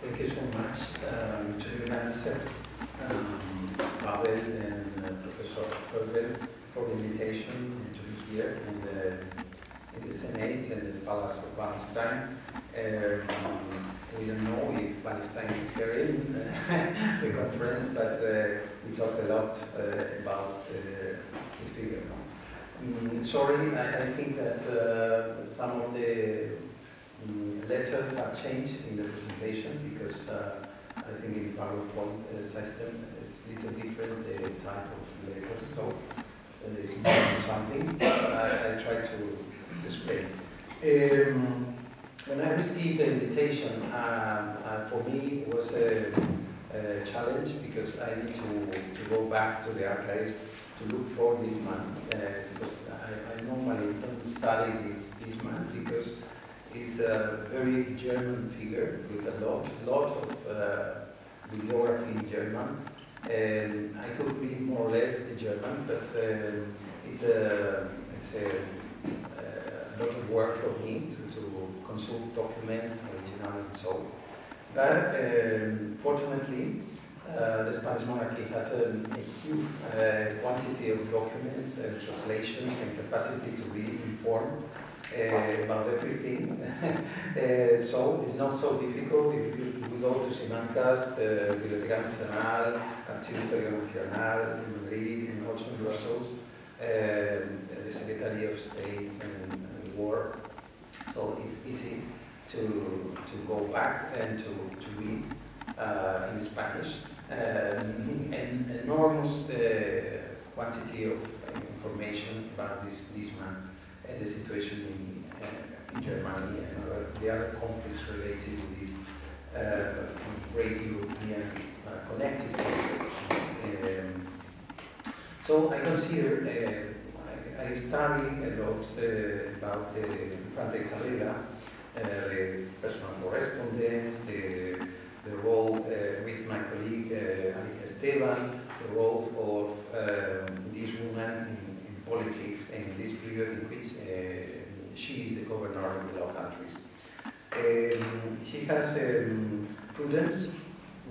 Thank you so much to the Minister, Pavel and Professor Herbel for the invitation and to be here in the Senate and the Palace of Wallenstein. We don't know if Wallenstein is hearing the conference, but we talk a lot about his figure. Sorry, I think that some of the letters are changed in the presentation because I think in the PowerPoint system it's a little different, the type of letters, so it's something, but I try to explain. When I received the invitation, for me it was a challenge because I need to go back to the archives to look for this man, because I normally don't study this man because he's a very German figure with a lot of bibliography in German. I could read more or less the German, but it's a lot of work for me to consult documents, original and so. But fortunately, the Spanish monarchy has a huge quantity of documents and translations and capacity to be informed about everything. So it's not so difficult. If we go to Simancas, the Biblioteca Nacional, Archivo Histórico Nacional in Madrid and also in Brussels, the Secretary of State and War. So it's easy to go back and to read in Spanish. An enormous quantity of information about this man and the situation in Germany and the other conflicts related to this great European connected conflicts. So I consider, I study a lot about the Infanta Isabel, the personal correspondence, the role with my colleague Alicia Esteban, the role of this woman in politics in this period in which she is the governor of the Low Countries. He has prudence,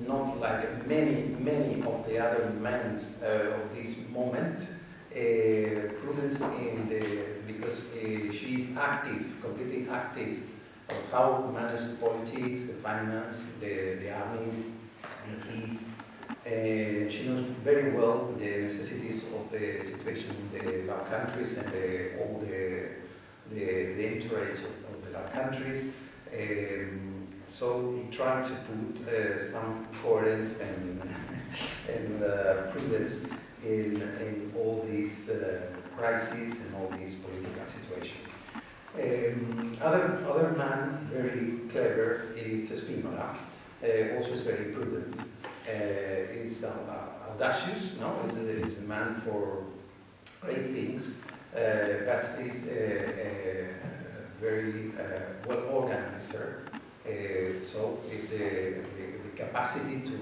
not like many of the other men of this moment. Prudence because she is active, completely active of how to manage the politics, the finance, the armies, the fleets. She knows very well the necessities of the situation in the Low Countries and all the interests of the Low Countries. So he tried to put some coherence and prudence in all these crises and all these political situations. Other man, very clever, is Spinola. Also is very prudent. Is audacious, no? Is a man for great things, but is a very well organizer. So it's the capacity to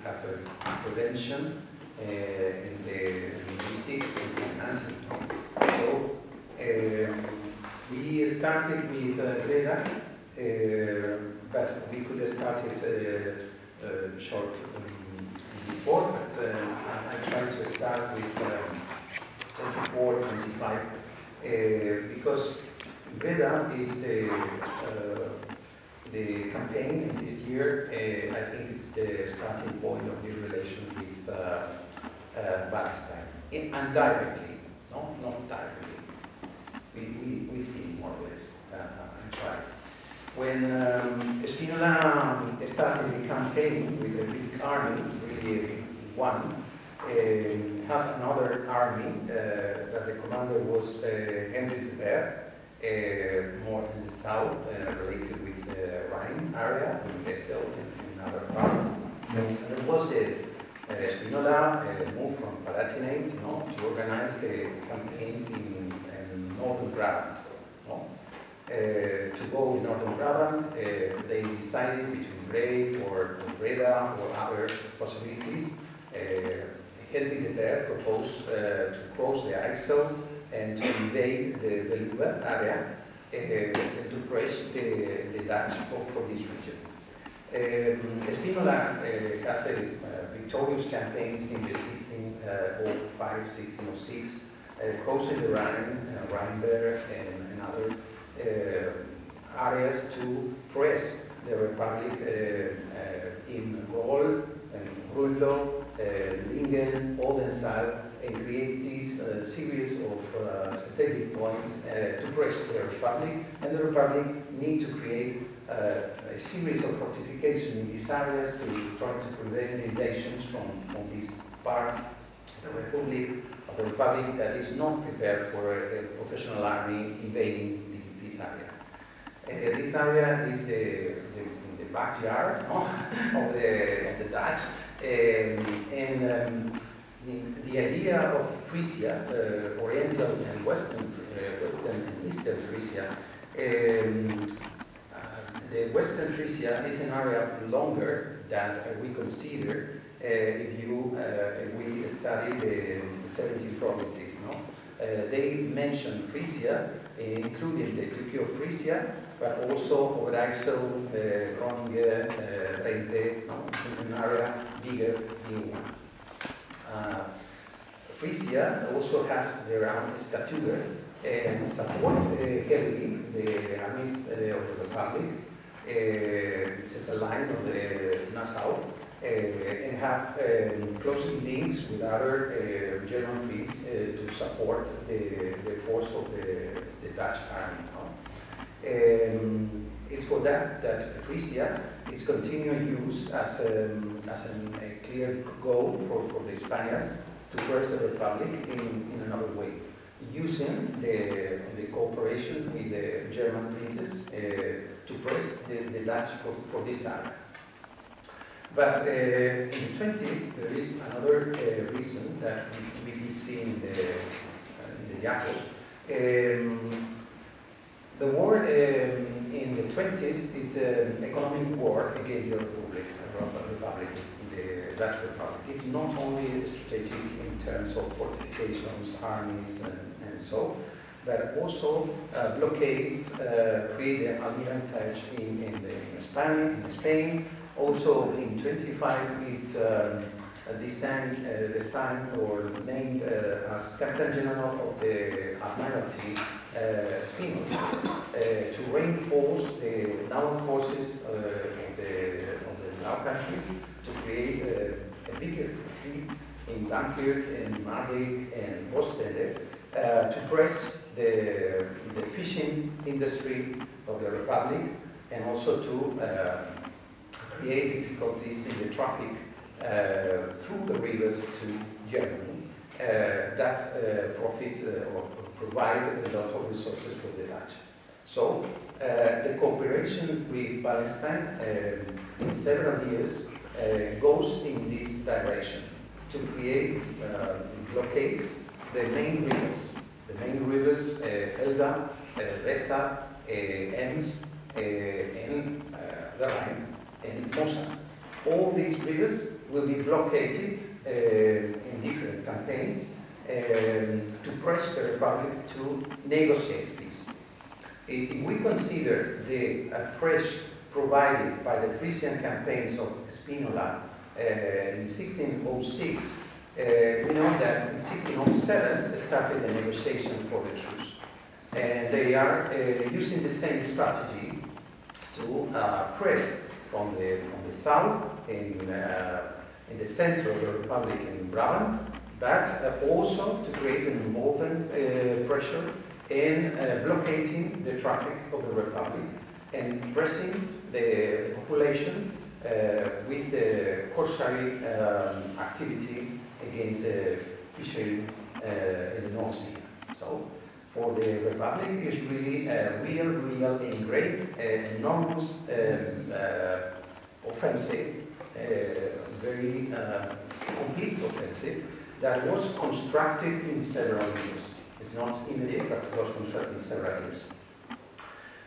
have a prevention in the linguistics and financing. So we started with Greda, but we could have started short before, but I tried to start with 24, 25, because Greda is the campaign this year. I think it's the starting point of the relation with Wallenstein, indirectly, no, not directly. We see more or less. I try. When Spinola started the campaign with a big army, really a big one, has another army that the commander was Henry de Beer, more in the south, related with the Rhine area, in Wesel and other parts. And it was the Spinola moved from Palatinate, to organize the campaign in Northern Brabant. To go in Northern Brabant, they decided between Brave or Breda or other possibilities. Henry de Beer proposed to cross the Ixel and to invade the Beluga area and to press the Dutch for this region. Spinola has a victorious campaigns in the 1605, 1606, crossing the Rhine, Rheinberg, and other areas to press the Republic in Gaul, Grunlo, Lingen, Oldenzaal, and create this series of strategic points to press the Republic, and the Republic need to create a series of fortifications in these areas to try to prevent invasions from this part of the Republic that is not prepared for a professional army invading this area. This area is the backyard of the Dutch, and the idea of Frisia, Oriental and Western and Eastern Frisia. The Western Frisia is an area longer than we consider if we study the 17 provinces. No? They mention Frisia, including the Duchy of Frisia, but also Overijssel, Groningen, Drenthe. No? It's an area bigger than one. Frisia also has their own statutor and support heavily the armies of the Republic. This is a line of the Nassau and have close links with other German police to support the force of the Dutch army. It's for that Frisia is continually used as a clear goal for the Spaniards to press the Republic in another way, using the cooperation with the German princes to press the Dutch for this area. But in the 20s, there is another reason that we can see in the diapositives. The war in the 20s is an economic war against the Republic, the Dutch Republic. It's not only strategic in terms of fortifications, armies, and so, but also blockades create an almirantage in Spain. Also in 25, it's designed or named as Captain General of the Admiralty Spinola to reinforce the naval forces of the Low Countries to create a bigger fleet in Dunkirk and Madrid and Ostende to press the fishing industry of the Republic and also to create difficulties in the traffic through the rivers to Germany that profit or provide a lot of resources for the Dutch. So the cooperation with Wallenstein in several years goes in this direction to create blockades the main rivers Elba, Weser, Ems, and the Rhine and Mosa. All these rivers will be blockaded in different campaigns to press the Republic to negotiate peace. If we consider the pressure provided by the Frisian campaigns of Spinola in 1606, we know that in 1607 started the negotiation for the truce. And they are using the same strategy to press from the south in the center of the Republic in Brabant, but also to create an involvement pressure in blockading the traffic of the Republic and pressing the population with the corsairy activity against the fishery in the North Sea. So, for the Republic is really a real and great, enormous offensive, very complete offensive that was constructed in several years. It's not immediate, but it was constructed in several years.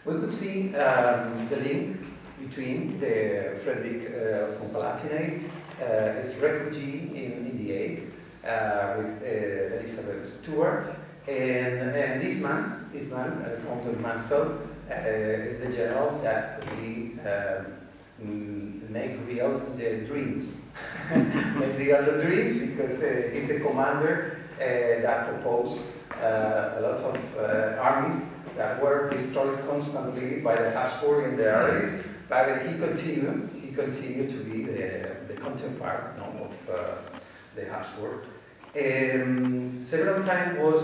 We could see the link between the Frederick von Palatinate, his refugee in the Hague, with Elizabeth Stuart, and this man, Count of Mansfeld, is the general that will be make real the dreams. Make real the dreams, because he's the commander that proposed a lot of armies that were destroyed constantly by the Habsburg in the early, but he continued to be the counterpart of the Habsburg. Several times was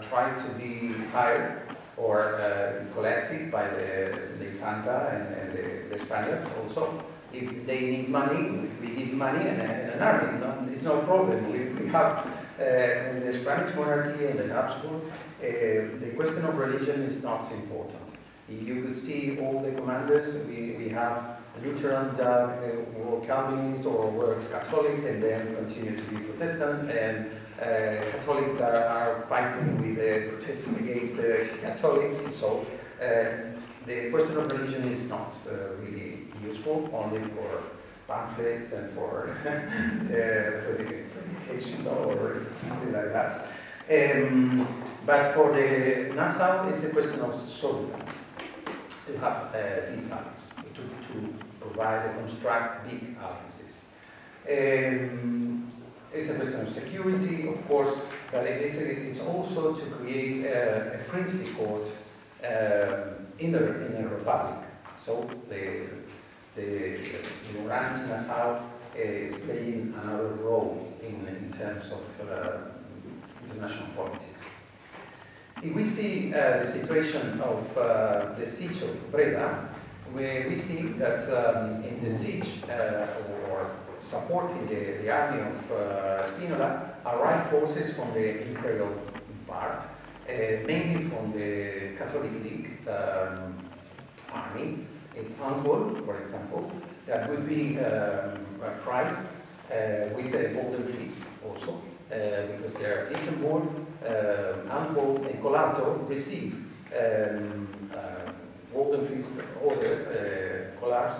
tried to be hired or collected by the Infanta and the Spaniards also. If they need money, we give money and an army. No, it's no problem. We have in the Spanish monarchy and the Habsburg, the question of religion is not important. You could see all the commanders. We have Lutherans that were Calvinists or were Catholic and then continue to be Protestant, and Catholics that are fighting with protesting against the Catholics. So the question of religion is not really useful, only for pamphlets and for predication or something like that. But for the Nassau, it's the question of solidance, to have these allies, to provide and construct big alliances. It's a question of security, of course, but it's also to create a princely court in a republic. So the Grand Nassau is playing another role in terms of international politics. If we see the situation of the siege of Breda, we see that in the siege or supporting the army of Spinola arrived forces from the imperial part, mainly from the Catholic League army. Its uncle, for example, that would be prized with a golden fleece also, because their Isenburg uncle and Collato received golden fleece orders, collars,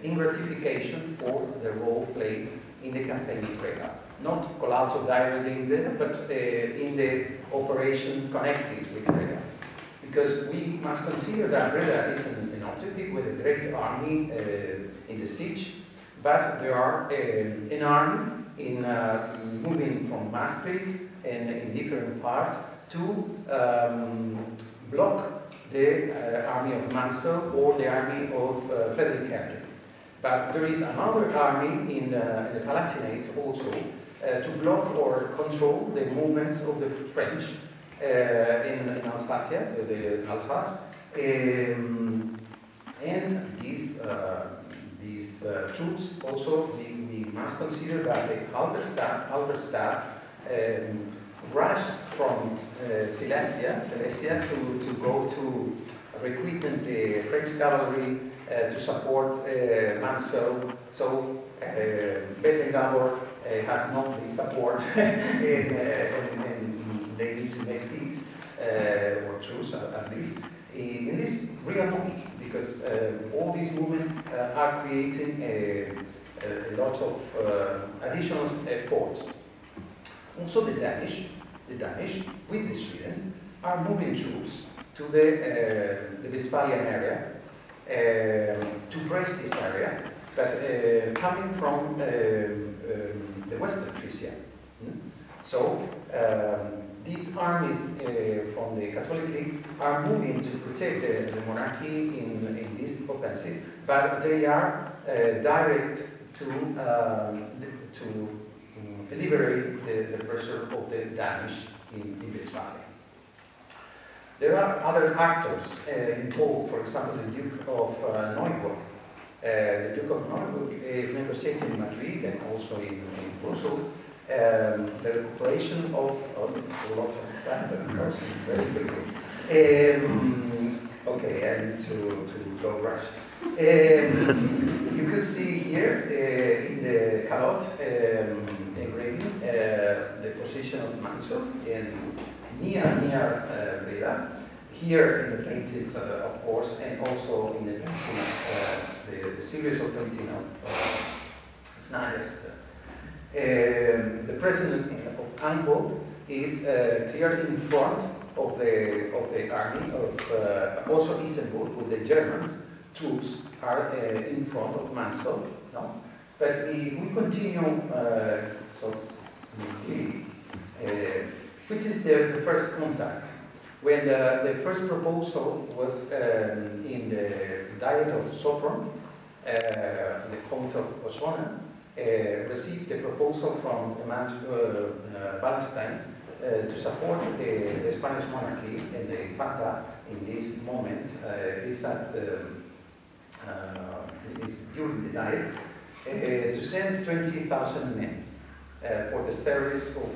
in gratification for the role played in the campaign in Breda. Not Collato directly in Breda, but in the operation connected with Breda. Because we must consider that Breda is an objective with a great army in the siege, but there are an army in moving from Maastricht and in different parts to block the army of Mansfeld or the army of Frederick Henry. But there is another army in the Palatinate also to block or control the movements of the French in Alsacia, the Alsace, and these troops also, we must consider that the Halberstadt rushed from Silesia to go to recruitment the French cavalry to support Mansfeld. So Bettengabor has not the support and they need to make peace, or truce at least, in this real moment, because all these movements are creating a lot of additional efforts. Also the Danish, with the Sweden, are moving troops to the Westphalian area, to press this area, but coming from the Western Frisia. So these armies from the Catholic League are moving to protect the monarchy in this offensive, but they are direct to liberate the pressure of the Danish in Westphalia. There are other actors involved, for example, the Duke of Neuburg. The Duke of Neuburg is negotiating in Madrid and also in Brussels the recuperation of, it's a lot of time, but of course, very quickly. Okay, I need to go rush. You could see here in the calotte engraving the position of Mansfeld near Breda. Here in the paintings, of course, and also in the paintings, the series of painting of Snyder's. The president of Antwerp is clearly in front of the army of also Isenburg with the Germans troops are in front of Mansfield, no? But if we continue, which is the first contact? When the first proposal was in the Diet of Sopron, the Count of Osona received the proposal from Wallenstein to support the Spanish monarchy, and the Infanta in this moment is during the Diet to send 20,000 men for the service of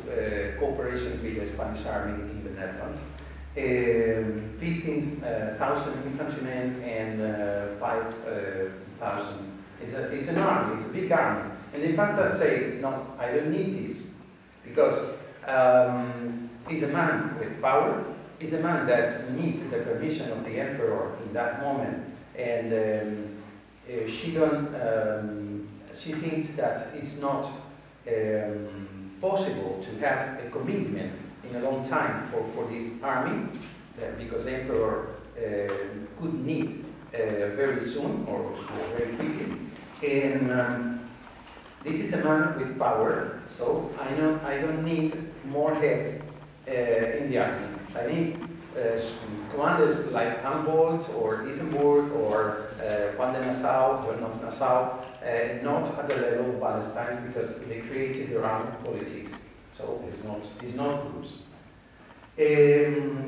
cooperation with the Spanish army in the Netherlands. 15,000 infantrymen and 5,000. It's an army, it's a big army. And the Infanta said, no, I don't need this, because he's a man with power, he's a man that needs the permission of the emperor in that moment, and she thinks that it's not possible to have a commitment in a long time for this army, because the emperor could need very soon or very quickly. And this is a man with power, so I don't need more heads in the army. I need commanders like Humboldt or Isenburg or Juan de Nassau, John of Nassau, not at the level of Wallenstein, because they created their own politics. So it's not good.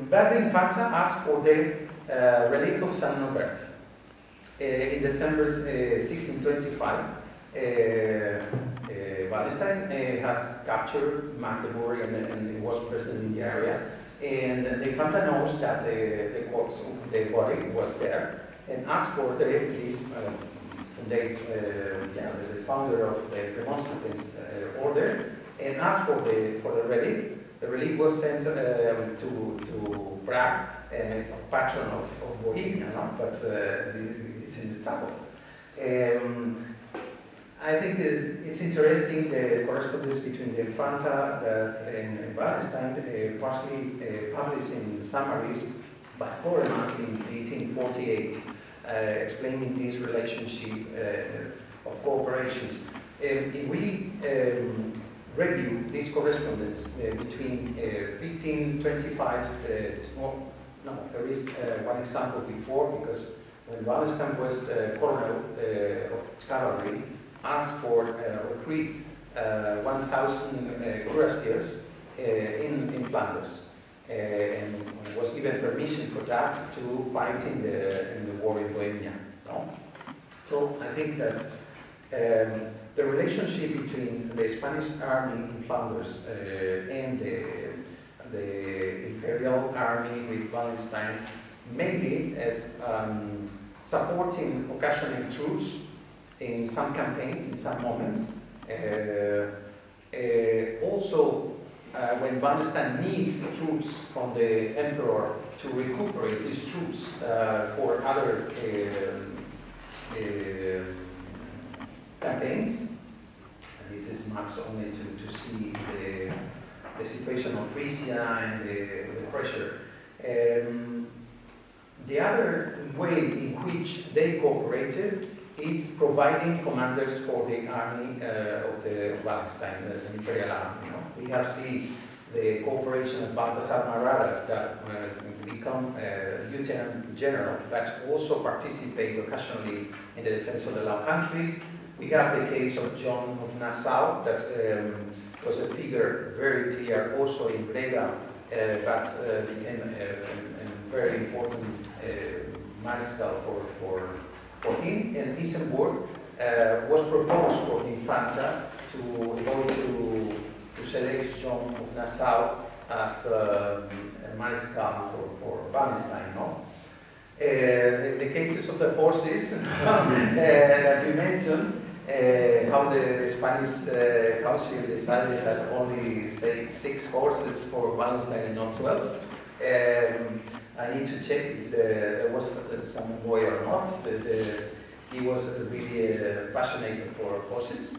But the Infanta asked for the relic of San Norbert. In December 1625, Wallenstein had captured Magdeburg and was present in the area. And the Infanta knows that the corpse, the body was there, and asked for the founder of the Remonstrance order, and asked for the relic. The relic was sent to Prague, and it's patron of Bohemia, no? But it's in struggle. I think it's interesting, the correspondence between the Infanta and Wallenstein, partially published in summaries by Horemans in 1848, explaining this relationship of cooperations. If we review this correspondence between 1525, there is one example before, because when Wallenstein was colonel of cavalry, asked for recruit 1,000 cuirassiers in Flanders, and was given permission for that to fight in the war in Bohemia. No? So I think that the relationship between the Spanish army in Flanders and the Imperial Army with Wallenstein, mainly as supporting occasional troops in some campaigns, in some moments. Also, when Wallenstein needs troops from the emperor to recuperate these troops for other campaigns, and this is maps only to see the situation of Frisia and the pressure. The other way in which they cooperated is providing commanders for the army of the Wallenstein, the Imperial Army. You know? We have seen the cooperation of Baltasar Maradas, that become lieutenant general, but also participate occasionally in the defense of the Low Countries. We have the case of John of Nassau, that was a figure very clear also in Breda, but became a very important mariscal for him. And Isenburg was proposed for the Infanta to go to select John of Nassau as mariscal for Wallenstein. No? The cases of the horses that you mentioned, how the Spanish council decided that only, say, 6 horses for Wallenstein and not 12. I need to check if there was some boy or not. He was really passionate for horses.